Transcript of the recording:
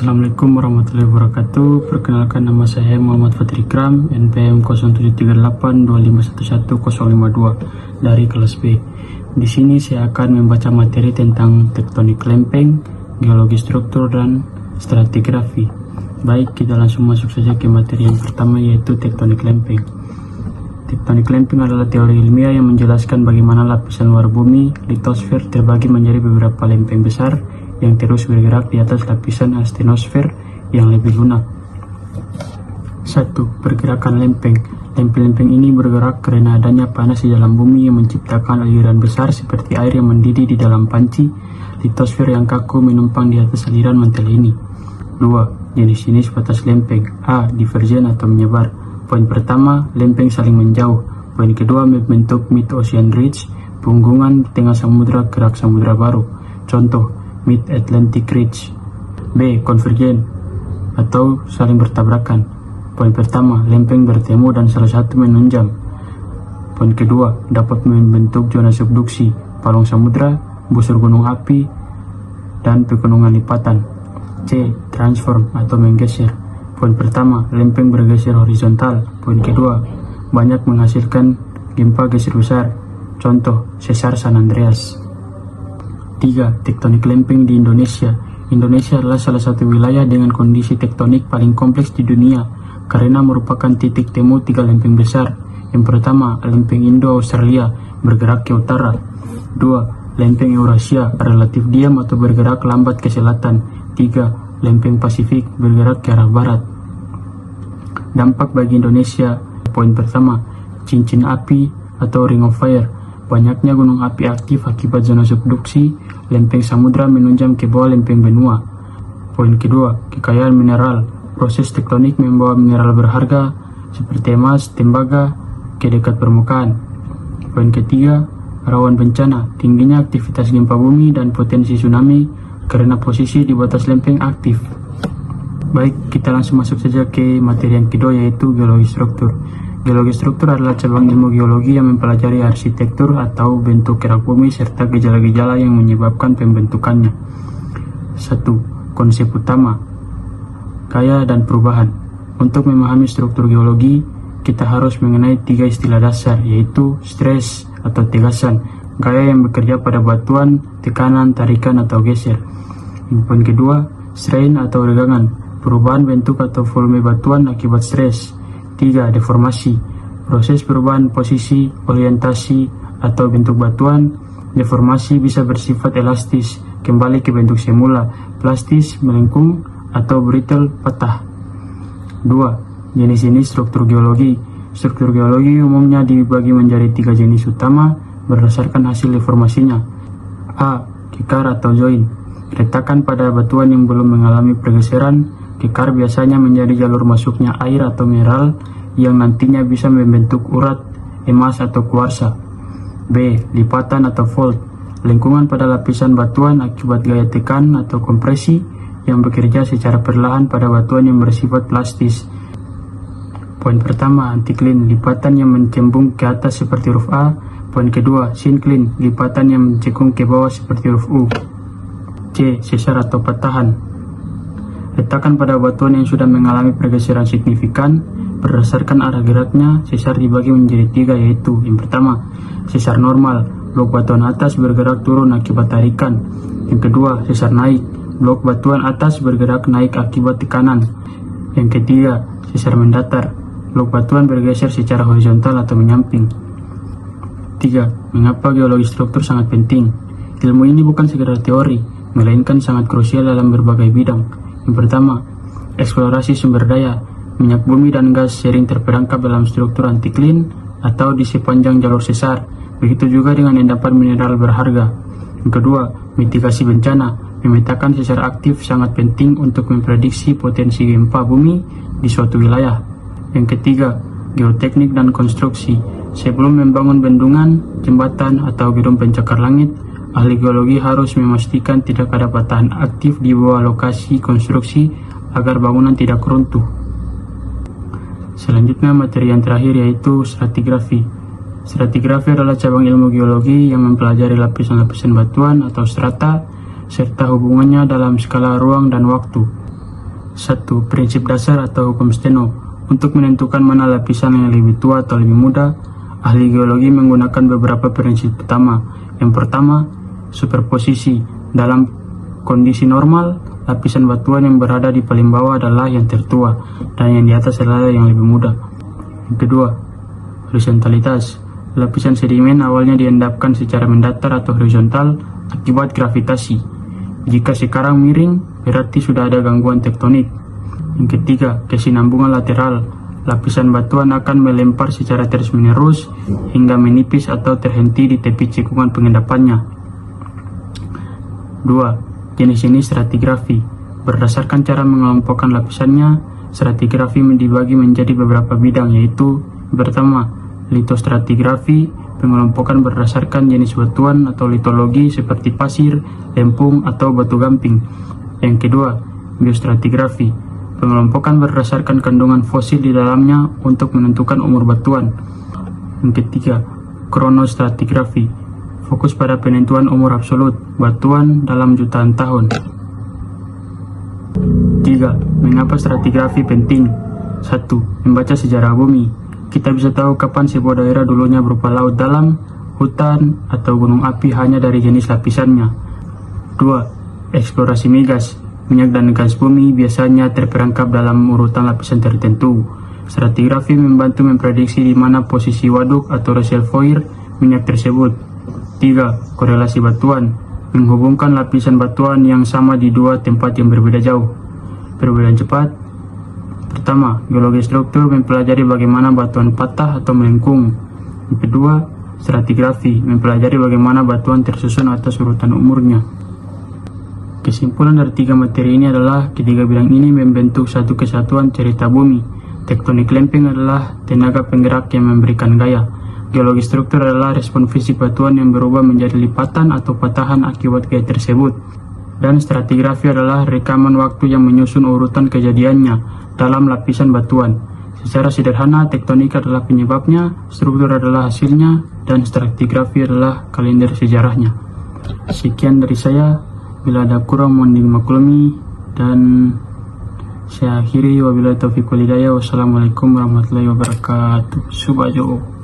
Assalamualaikum warahmatullahi wabarakatuh. Perkenalkan, nama saya Muhammad Fatri Ikram, NPM 073825111052 dari kelas B. Di sini saya akan membaca materi tentang tektonik lempeng, geologi struktur, dan stratigrafi. Baik, kita langsung masuk saja ke materi yang pertama, yaitu tektonik lempeng. Tektonik lempeng adalah teori ilmiah yang menjelaskan bagaimana lapisan luar bumi, litosfer, terbagi menjadi beberapa lempeng besar yang terus bergerak di atas lapisan astenosfer yang lebih lunak. 1. Pergerakan lempeng. Lempeng-lempeng ini bergerak karena adanya panas di dalam bumi yang menciptakan aliran besar seperti air yang mendidih di dalam panci litosfer yang kaku menumpang di atas aliran mantel ini. 2. Jenis-jenis batas lempeng. A. Divergen atau menyebar. Poin pertama, lempeng saling menjauh. Poin kedua, membentuk mid-ocean ridge, punggungan di tengah samudra gerak samudra baru. Contoh, Mid-Atlantic Ridge. B. Konvergen atau saling bertabrakan. Poin pertama, lempeng bertemu dan salah satu menunjang. Poin kedua, dapat membentuk zona subduksi, palung samudra, busur gunung api, dan pegunungan lipatan. C. Transform atau menggeser. Poin pertama, lempeng bergeser horizontal. Poin kedua, banyak menghasilkan gempa geser besar. Contoh, Sesar San Andreas. 3. Tektonik lempeng di Indonesia. Indonesia adalah salah satu wilayah dengan kondisi tektonik paling kompleks di dunia karena merupakan titik temu 3 lempeng besar. Yang pertama, lempeng Indo-Australia bergerak ke utara. 2. Lempeng Eurasia relatif diam atau bergerak lambat ke selatan. 3. Lempeng Pasifik bergerak ke arah barat. Dampak bagi Indonesia. Poin pertama, cincin api atau ring of fire. Banyaknya gunung api aktif akibat zona subduksi, lempeng samudra menunjam ke bawah lempeng benua. Poin kedua, kekayaan mineral. Proses tektonik membawa mineral berharga seperti emas, tembaga ke dekat permukaan. Poin ketiga, rawan bencana. Tingginya aktivitas gempa bumi dan potensi tsunami karena posisi di batas lempeng aktif. Baik, kita langsung masuk saja ke materi yang kedua, yaitu geologi struktur. Geologi struktur adalah cabang ilmu geologi yang mempelajari arsitektur atau bentuk kerak bumi serta gejala-gejala yang menyebabkan pembentukannya. 1. Konsep utama, gaya dan perubahan. Untuk memahami struktur geologi, kita harus mengenai 3 istilah dasar, yaitu stres atau tegasan, gaya yang bekerja pada batuan, tekanan, tarikan, atau geser. Poin kedua, strain atau regangan, perubahan bentuk atau volume batuan akibat stres. 3. Deformasi, proses perubahan posisi, orientasi, atau bentuk batuan. Deformasi bisa bersifat elastis, kembali ke bentuk semula, plastis, melengkung, atau brittle, patah. 2. Jenis-jenis struktur geologi. Struktur geologi umumnya dibagi menjadi 3 jenis utama berdasarkan hasil deformasinya. A. Kekar atau join, retakan pada batuan yang belum mengalami pergeseran. Kekar biasanya menjadi jalur masuknya air atau mineral yang nantinya bisa membentuk urat, emas, atau kuarsa. B. Lipatan atau fault, lengkungan pada lapisan batuan akibat gaya tekan atau kompresi yang bekerja secara perlahan pada batuan yang bersifat plastis. Poin pertama, anticline, lipatan yang mencembung ke atas seperti huruf A. Poin kedua, syncline, lipatan yang mencekung ke bawah seperti huruf U. C. Sesar atau patahan, retakan pada batuan yang sudah mengalami pergeseran signifikan. Berdasarkan arah geraknya, sesar dibagi menjadi 3, yaitu yang pertama, sesar normal, blok batuan atas bergerak turun akibat tarikan. Yang kedua, sesar naik, blok batuan atas bergerak naik akibat tekanan. Yang ketiga, sesar mendatar, blok batuan bergeser secara horizontal atau menyamping. 3. Mengapa geologi struktur sangat penting? Ilmu ini bukan sekedar teori, melainkan sangat krusial dalam berbagai bidang. Yang pertama, eksplorasi sumber daya. Minyak bumi dan gas sering terperangkap dalam struktur anticline atau di sepanjang jalur sesar. Begitu juga dengan endapan mineral berharga. Yang kedua, mitigasi bencana. Memetakan sesar aktif sangat penting untuk memprediksi potensi gempa bumi di suatu wilayah. Yang ketiga, geoteknik dan konstruksi. Sebelum membangun bendungan, jembatan, atau gedung pencakar langit, ahli geologi harus memastikan tidak ada patahan aktif di bawah lokasi konstruksi agar bangunan tidak runtuh. Selanjutnya, materi yang terakhir, yaitu stratigrafi. Stratigrafi adalah cabang ilmu geologi yang mempelajari lapisan-lapisan batuan atau strata serta hubungannya dalam skala ruang dan waktu. 1. Prinsip dasar atau hukum Steno. Untuk menentukan mana lapisan yang lebih tua atau lebih muda, ahli geologi menggunakan beberapa prinsip utama. Yang pertama, superposisi. Dalam kondisi normal, lapisan batuan yang berada di paling bawah adalah yang tertua, dan yang di atas adalah yang lebih muda. Yang kedua, horizontalitas. Lapisan sedimen awalnya diendapkan secara mendatar atau horizontal akibat gravitasi. Jika sekarang miring, berarti sudah ada gangguan tektonik. Yang ketiga, kesinambungan lateral. Lapisan batuan akan melempar secara terus-menerus hingga menipis atau terhenti di tepi cekungan pengendapannya. 2. Jenis-jenis stratigrafi. Berdasarkan cara mengelompokkan lapisannya, stratigrafi dibagi menjadi beberapa bidang, yaitu pertama, litostratigrafi, pengelompokan berdasarkan jenis batuan atau litologi seperti pasir, lempung, atau batu gamping. Yang kedua, biostratigrafi, pengelompokan berdasarkan kandungan fosil di dalamnya untuk menentukan umur batuan. Yang ketiga, kronostratigrafi, fokus pada penentuan umur absolut batuan dalam jutaan tahun. 3. Mengapa stratigrafi penting? 1. Membaca sejarah bumi. Kita bisa tahu kapan sebuah daerah dulunya berupa laut dalam, hutan, atau gunung api hanya dari jenis lapisannya. 2. Eksplorasi migas. Minyak dan gas bumi biasanya terperangkap dalam urutan lapisan tertentu. Stratigrafi membantu memprediksi di mana posisi waduk atau reservoir minyak tersebut. 3. Korelasi batuan, menghubungkan lapisan batuan yang sama di dua tempat yang berbeda jauh. Perbedaan cepat. Pertama, geologi struktur mempelajari bagaimana batuan patah atau melengkung. Yang kedua, stratigrafi mempelajari bagaimana batuan tersusun atas urutan umurnya. Kesimpulan dari tiga materi ini adalah ketiga bidang ini membentuk satu kesatuan cerita bumi. Tektonik lempeng adalah tenaga penggerak yang memberikan gaya. Geologi struktur adalah respon fisik batuan yang berubah menjadi lipatan atau patahan akibat gaya tersebut. Dan stratigrafi adalah rekaman waktu yang menyusun urutan kejadiannya dalam lapisan batuan. Secara sederhana, tektonik adalah penyebabnya, struktur adalah hasilnya, dan stratigrafi adalah kalender sejarahnya. Sekian dari saya. Bila ada kurang mohon dimaklumi, dan saya akhiri wabillahi taufiq wal hidayah. Wassalamualaikum warahmatullahi wabarakatuh. Subajo.